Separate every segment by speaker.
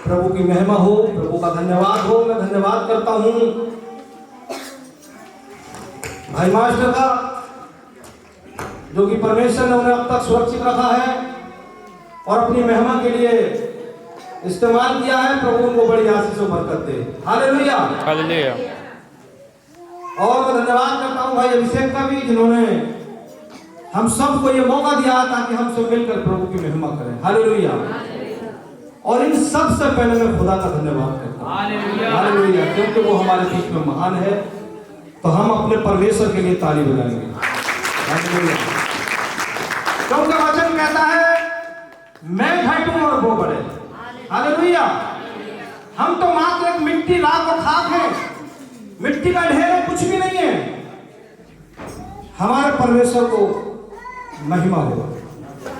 Speaker 1: प्रभु की महिमा हो, प्रभु का धन्यवाद हो। मैं धन्यवाद करता हूँ भाई मास्टर का, जो कि परमेश्वर ने उन्हें अब तक सुरक्षित रखा है और अपनी महिमा के लिए इस्तेमाल किया है। प्रभु उनको बड़ी आशीष और बरकत दे। Hallelujah,
Speaker 2: hallelujah.
Speaker 1: और मैं धन्यवाद करता हूँ भाई अभिषेक का भी, जिन्होंने हम सबको ये मौका दिया ताकि हम सब मिलकर प्रभु की महिमा करें। हालेलुया। और इन सब से पहले मैं खुदा का धन्यवाद करता हूँ। हालेलुया, क्योंकि वो हमारे बीच में महान है। तो हम अपने परमेश्वर के लिए ताली बजाएंगे। हालेलुया, क्योंकि वचन कहता है मैं घटूं और वो बढ़े। हालेलुया। हम तो मात्र एक मिट्टी, राख और खाक है, मिट्टी का ढेर है, कुछ भी नहीं है। हमारे परमेश्वर को महिमा हो,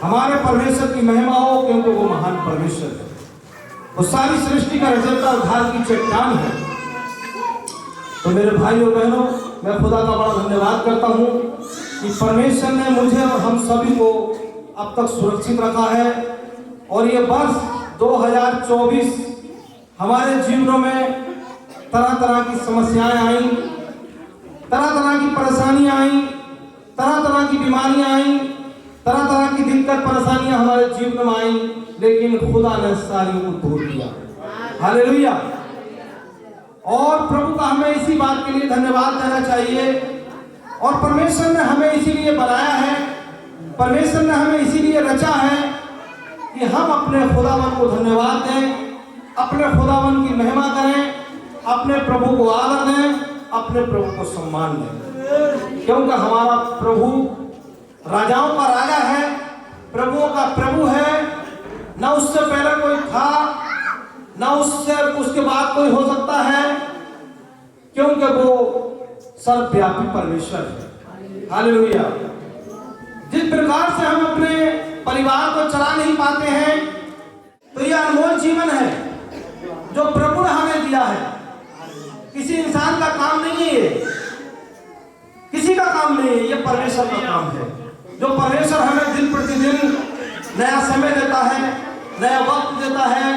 Speaker 1: हमारे परमेश्वर की महिमा हो, क्योंकि वो महान परमेश्वर है। वो सारी सृष्टि का रचयिता और उद्धार की चट्टान है। तो मेरे भाइयों बहनों, मैं खुदा का बड़ा धन्यवाद करता हूँ कि परमेश्वर ने मुझे और हम सभी को अब तक सुरक्षित रखा है। और ये वर्ष 2024 हमारे जीवनों में तरह तरह की समस्याएं आई, तरह तरह की परेशानियां आई, तरह तरह की बीमारियां आई, तरह तरह की दिक्कत परेशानियां हमारे जीवन में आई, लेकिन खुदा ने सारी को दूर किया। हालेलुया। और प्रभु का हमें इसी बात के लिए धन्यवाद देना चाहिए। और परमेश्वर ने हमें इसीलिए बनाया है, परमेश्वर ने हमें इसीलिए रचा है कि हम अपने खुदावन को धन्यवाद दें, अपने खुदावन की महिमा करें, अपने प्रभु को आदर दें, अपने प्रभु को सम्मान दें। क्योंकि हमारा प्रभु राजाओं का राजा है, प्रभुओं का प्रभु है। ना उससे पहले कोई था, ना उसके बाद कोई हो सकता है, क्योंकि वो सर्वव्यापी परमेश्वर है। हालेलुया। जिस प्रकार से हम अपने परिवार को चला नहीं पाते हैं, तो यह अनमोल जीवन है जो प्रभु ने हमें दिया है। किसी इंसान का काम नहीं है ये, किसी का काम नहीं है, ये परमेश्वर का काम है। जो परमेश्वर हमें दिन प्रतिदिन नया समय देता है, नया वक्त देता है,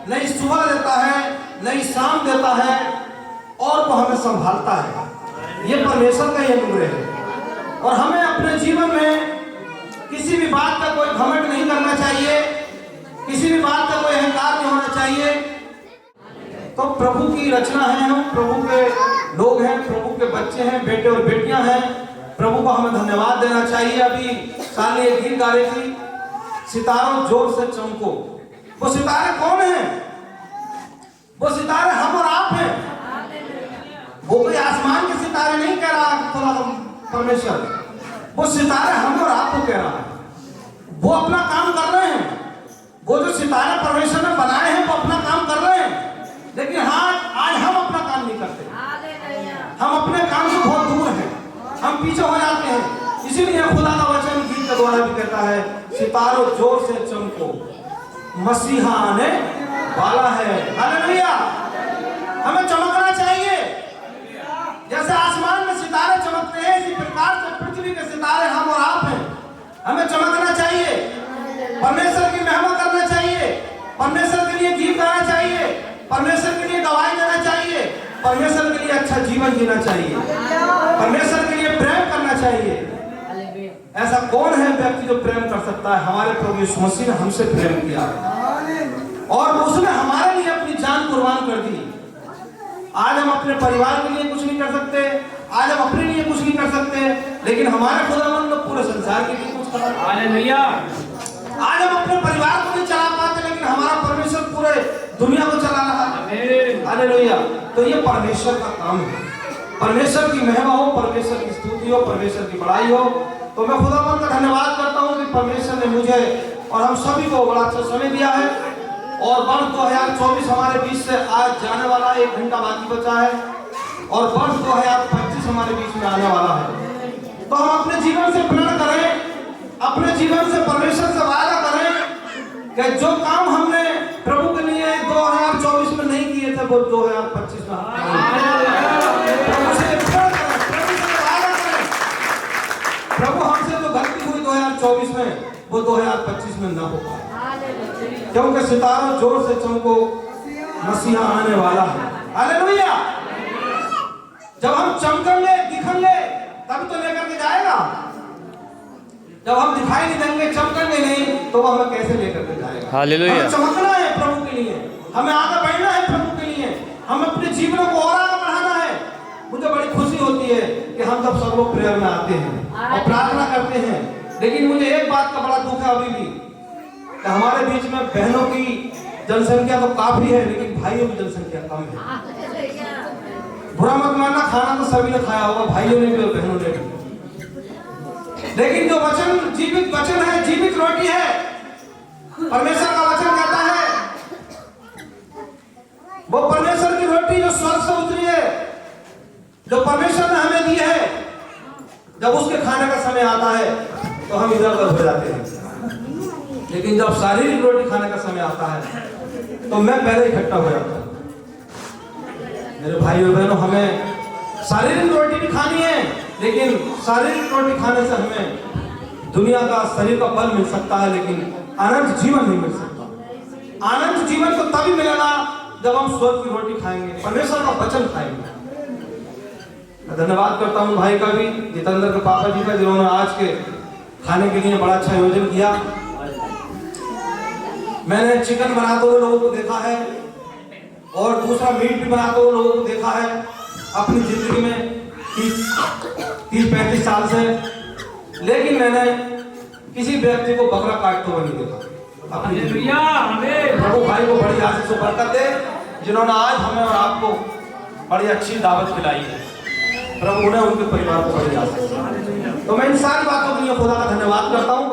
Speaker 1: नई सुबह देता है, नई शाम देता है, और वो हमें संभालता है। ये परमेश्वर का ही अनुग्रह है। और हमें अपने जीवन में किसी भी बात का कोई घमंड नहीं करना चाहिए, किसी भी बात का कोई अहंकार नहीं होना चाहिए। तो प्रभु की रचना है, हम प्रभु के लोग हैं, प्रभु के बच्चे हैं, बेटे और बेटियां हैं। प्रभु को हमें धन्यवाद देना चाहिए। अभी साली एक गीत गा रही थी, सितारों जोर से चमको। वो सितारे कौन हैं? वो सितारे हम और आप हैं। वो कोई आसमान के सितारे नहीं कह रहा परमेश्वर, वो सितारे हम और आप को कह रहा है। वो अपना काम कर रहे हैं। वो जो सितारे परमेश्वर ने बनाए हैं वो अपना काम कर रहे हैं, लेकिन हाँ, आज हम अपना काम नहीं करते। हम अपने काम से बहुत दूर हैं, हम पीछे हो जाते हैं। इसीलिए खुदा का वचन गीत के द्वारा भी कहता है, सितारों जोर से चमको, मसीहा आने वाला है। हालेलुया। हमें चमकना चाहिए, जैसे आसमान में सितारे चमकते हैं, इसी प्रकार से पृथ्वी के सितारे हम और आप हैं। हमें चमकना चाहिए, परमेश्वर की महिमा करना चाहिए, परमेश्वर के लिए गीत गाना चाहिए, परमेश्वर के लिए गवाही देना चाहिए, परमेश्वर के लिए अच्छा जीवन जीना चाहिए, परमेश्वर के लिए प्रेम करना चाहिए। ऐसा कौन है व्यक्ति जो प्रेम कर सकता है? हमारे प्रभु यीशु मसीह ने हमसे प्रेम किया और उसने हमारे लिए अपनी जान कुर्बान कर दी। आज हम अपने परिवार के लिए कुछ नहीं कर सकते, आज हम अपने लिए कुछ नहीं कर सकते, लेकिन हमारे खुदावंद ने पूरे संसार के लिए कुछ करा। हालेलुया। आज हम अपने परिवार को नहीं चला पाते, लेकिन हमारा परमेश्वर पूरे दुनिया को चला रहा है। हालेलुया। तो ये परमेश्वर का काम है। परमेश्वर की महिमा हो, परमेश्वर की स्तुति हो, परमेश्वर की बड़ाई हो। तो मैं खुदावंद का धन्यवाद करता हूँ कि परमेश्वर ने मुझे और हम सभी को बड़ा अच्छा समय दिया है। और वर्ष 2024 हमारे बीच से आज जाने वाला, 1 घंटा बाकी बचा है, और वर्ष 2025 हमारे बीच में आने वाला है। तो हम अपने जीवन से प्रण करें, अपने जीवन से परमेश्वर से वादा करें कि जो काम हमने प्रभु के लिए 2024 में नहीं किए थे, वो 2025 में प्रभु हमसे जो गलती हुई 2024 में, वो 2025 में ना हो पाए। क्योंकि सितारों जोर से चमको, मसीहा आने वाला है। हालेलुया। जब हम चमकेंगे दिखेंगे तभी तो लेकर के जाएगा। जब हम दिखाई नहीं देंगे चमकेंगे नहीं तो वो हमें कैसे लेकर के जाएगा।
Speaker 2: हालेलुया।
Speaker 1: हमें चमकना है प्रभु के लिए, हमें आगे बढ़ना है प्रभु के लिए, हमें अपने जीवन को और आगे बढ़ाना है। मुझे बड़ी खुशी होती है कि हम सब लोग प्रेयर में आते हैं और प्रार्थना करते हैं, लेकिन मुझे एक बात का बड़ा दुख है अभी भी कि हमारे बीच में बहनों की जनसंख्या तो काफी है लेकिन भाइयों की जनसंख्या कम है। बुरा मत मानना, खाना तो सभी ने खाया होगा, भाइयों ने भी और बहनों ने भी, लेकिन जो वचन जीवित वचन है, जीवित रोटी है, परमेश्वर का वचन कहता है वो परमेश्वर की रोटी जो स्वर्ग से उतरी है, जो परमेश्वर ने हमें दी है, जब उसके खाने का समय आता है तो हम इधर उधर हो जाते हैं, लेकिन जब शारीरिक रोटी खाने का समय आता है तो मैं पहले इकट्ठा हो जाता हूँ। मेरे भाइयों बहनों, हमें शारीरिक रोटी भी खानी है, लेकिन शारीरिक रोटी खाने से हमें दुनिया का शरीर का बल मिल सकता है, लेकिन अनंत जीवन नहीं मिल सकता। अनंत जीवन तो तभी मिलेगा जब हम स्वर्ग की रोटी खाएंगे, परमेश्वर का वचन खाएंगे। मैं धन्यवाद करता हूँ भाई का भी, जितेंद्र के पापा जी का, जिन्होंने आज के खाने के लिए बड़ा अच्छा आयोजन किया। मैंने चिकन बनाते हुए लोगों को देखा है और दूसरा मीट भी बनाते हुए लोगों को देखा है अपनी जिंदगी में 30-35 साल से, लेकिन मैंने किसी व्यक्ति को बकरा काटते हुए नहीं देखा। प्रभु भाई को बड़ी आशीष और बरकत दे, जिन्होंने आज हमें और आपको बड़ी अच्छी दावत खिलाई है। प्रभु उन्हें उनके परिवार को बड़ी आशीष। तो मैं इन सारी बातों के लिए खुदा का धन्यवाद करता हूँ।